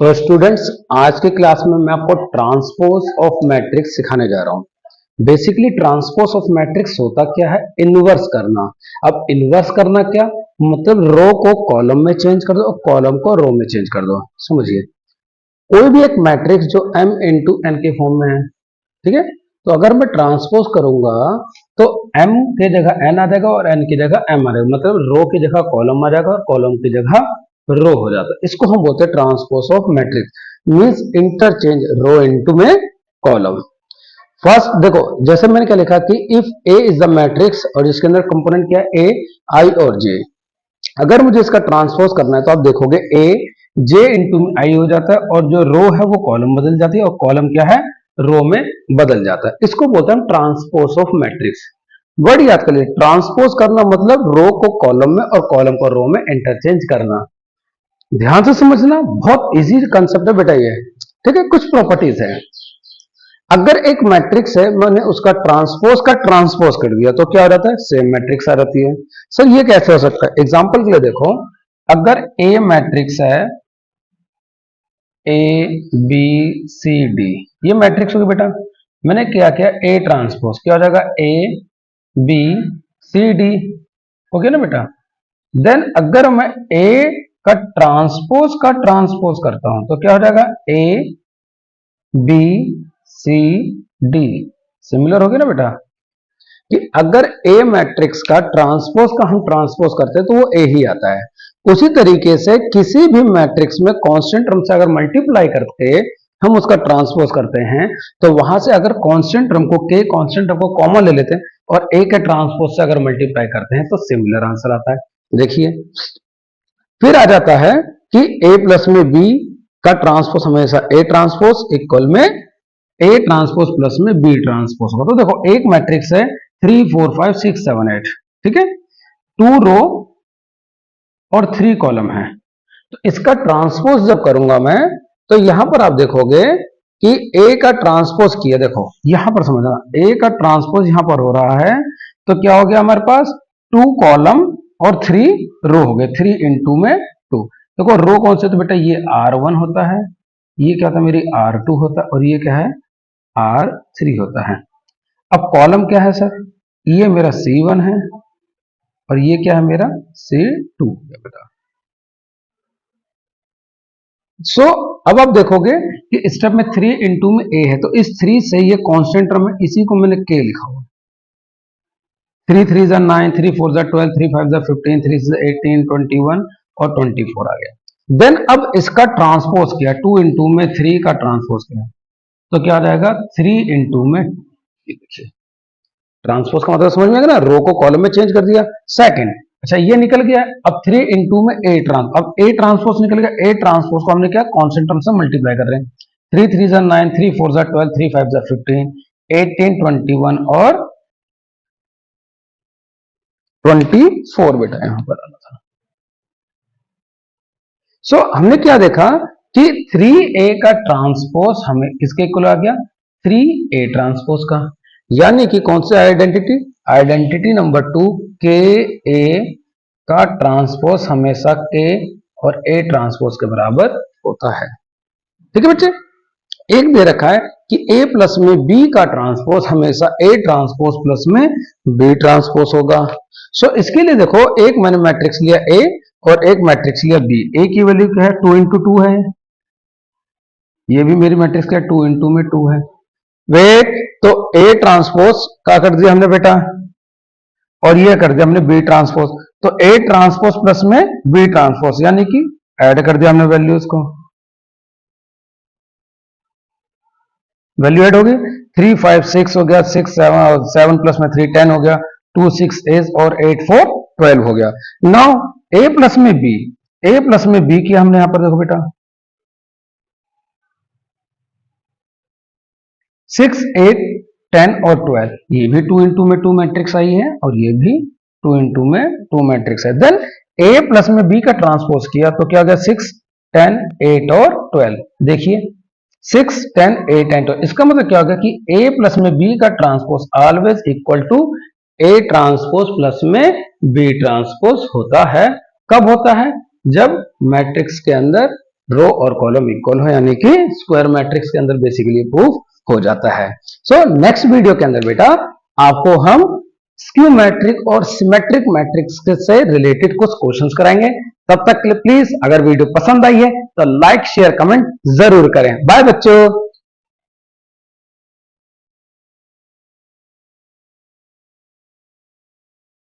तो स्टूडेंट्स, आज के क्लास में मैं आपको ट्रांसपोज ऑफ मैट्रिक्स सिखाने जा रहा हूं। बेसिकली ट्रांसपोज ऑफ मैट्रिक्स होता क्या है? इनवर्स करना। अब इनवर्स करना क्या मतलब? रो को कॉलम में चेंज कर दो और कॉलम को रो में चेंज कर दो। समझिए, कोई भी एक मैट्रिक्स जो m इंटू एन के फॉर्म में है, ठीक है, तो अगर मैं ट्रांसपोज करूंगा तो m की जगह n आ जाएगा और n की जगह m आ जाएगा, मतलब रो की जगह कॉलम आ जाएगा और कॉलम की जगह रो हो जाता है। इसको हम बोलते हैं transpose of matrix, means interchange row into में कॉलम। फर्स्ट देखो, जैसे मैंने क्या लिखा कि if A is the matrix और इसके अंदर कंपोनेंट क्या है? ए, आई और जे। अगर मुझे इसका ट्रांसपोज करना है तो आप देखोगे ए जे इंटू आई हो जाता है और जो रो है वो कॉलम बदल जाती है और कॉलम क्या है? रो में बदल जाता है। इसको बोलते हैं ट्रांसपोज ऑफ मैट्रिक्स। वर्ड याद कर लीजिए, ट्रांसपोज करना मतलब रो को कॉलम में और कॉलम को रो में इंटरचेंज करना। ध्यान से समझना, बहुत इजी कंसेप्ट है बेटा ये, ठीक है। कुछ प्रॉपर्टीज है। अगर एक मैट्रिक्स है, मैंने उसका ट्रांसपोज का ट्रांसपोज कर दिया तो क्या हो जाता है? सेम मैट्रिक्स आ जाती है। सर ये कैसे हो सकता है? एग्जांपल के लिए देखो, अगर ए मैट्रिक्स है ए बी सी डी, ये मैट्रिक्स होगी बेटा। मैंने क्या किया? ए ट्रांसपोज, क्या हो जाएगा? ए बी सी डी, हो गया ना बेटा। देन अगर मैं ए का ट्रांसपोज करता हूं तो क्या हो जाएगा? A B C D, similar हो गया ना बेटा। कि अगर ए मैट्रिक्स का हम ट्रांसपोज करते हैं तो वो ए ही आता है। उसी तरीके से किसी भी मैट्रिक्स में कांस्टेंट टर्म से अगर मल्टीप्लाई करके हम उसका ट्रांसपोज करते हैं तो वहां से अगर कांस्टेंट टर्म को कॉमन ले लेते हैं और ए के ट्रांसपोज से अगर मल्टीप्लाई करते हैं तो सिमिलर आंसर आता है। देखिए, फिर आ जाता है कि a प्लस में b का ट्रांसपोज हमेशा a ट्रांसपोज इक्वल में a ट्रांसपोज प्लस में b ट्रांसपोज होगा। तो देखो, एक मैट्रिक्स है 3 4 5 6 7 8, ठीक है, 2 रो और 3 कॉलम है। तो इसका ट्रांसपोज जब करूंगा मैं तो यहां पर आप देखोगे कि a का ट्रांसपोज किया, देखो यहां पर समझना, a का ट्रांसपोज यहां पर हो रहा है तो क्या हो गया हमारे पास? 2 कॉलम और 3 रो हो गए, 3 इंटू में 2। देखो रो कौन से? तो बेटा ये R1 होता है, ये क्या होता है? मेरी R2 होता है और ये क्या है? R3 होता है। अब कॉलम क्या है सर? ये मेरा C1 है और ये क्या है? मेरा C2 है बेटा। सो अब आप देखोगे कि स्टेप में 3 इंटू में A है तो इस 3 से ये कांस्टेंट टर्म है, इसी को मैंने K लिखा हुआ। 3 3 जा 9, 3 4 जा 12, 3 5 जा 15, 3 6 18, 21 और 24 आ गया। देन अब इसका ट्रांसपोज किया, 2 इंटू में 3 का ट्रांसपोज किया तो क्या आ जाएगा? 3 इंटू में, देखिए ट्रांसपोज का मतलब समझ में आ गया ना, रो को कॉलम में चेंज कर दिया। सेकंड, अच्छा ये निकल गया। अब 3 इंटू में ए अब ए ट्रांसपोज निकल गया। ए ट्रांसपोज को हमने क्या? कांस्टेंट टर्म से मल्टीप्लाई कर रहे हैं। 3 3 जा 9, 3 4 जा 12, 3 5 जा 15, 18, 21 और 24 बेटा यहां पर आना था। सो हमने क्या देखा कि 3a का ट्रांसपोज हमें किसके इक्वल आ गया? 3a ट्रांसपोज का। यानी कि कौन सा आइडेंटिटी? आइडेंटिटी नंबर 2, के ए का ट्रांसपोज हमेशा k और a ट्रांसपोज के बराबर होता है। ठीक है बच्चे, एक दे रखा है कि a प्लस में b का ट्रांसपोज हमेशा a ट्रांसपोज प्लस में b ट्रांसपोज होगा। सो इसके लिए देखो, एक मैंने मैट्रिक्स लिया a और एक मैट्रिक्स लिया b। a की वैल्यू क्या है? 2 इंटू 2 है, ये भी मेरी मैट्रिक्स क्या है? 2 इंटू में 2 है। वेट, तो a ट्रांसपोज का कर दिया हमने बेटा और ये कर दिया हमने b ट्रांसपोज। तो a ट्रांसपोज प्लस में b ट्रांसपोज, यानी कि ऐड कर दिया हमने वैल्यूज को, वैल्यू ऐड हो गई। 3 5 6 हो गया, 6 7 प्लस में 3 10 हो गया, 2 6 8 और 8 4 12 हो गया। नाउ a प्लस में b, a प्लस में b किया हमने यहां पर, देखो बेटा 6 8 10 और 12, ये भी 2 इंटू में 2 मैट्रिक्स आई है और ये भी 2 इंटू में 2 मैट्रिक्स है। देन a प्लस में b का ट्रांसपोज किया तो क्या हो गया? 6 10 8 और 12। देखिए 6 10 8 एंड 12, इसका मतलब क्या होगा कि a प्लस में b का transpose always equal to a transpose plus में b ट्रांसपोज होता है। कब होता है? जब मैट्रिक्स के अंदर रो और कॉलम इक्वल हो, यानी कि स्क्वायर मैट्रिक्स के अंदर बेसिकली प्रूफ हो जाता है। सो नेक्स्ट वीडियो के अंदर बेटा आपको हम स्क्यू मैट्रिक और सिमेट्रिक मैट्रिक्स से रिलेटेड कुछ क्वेश्चंस कराएंगे। तब तक के लिए प्लीज अगर वीडियो पसंद आई है तो लाइक शेयर कमेंट जरूर करें। बाय बच्चों।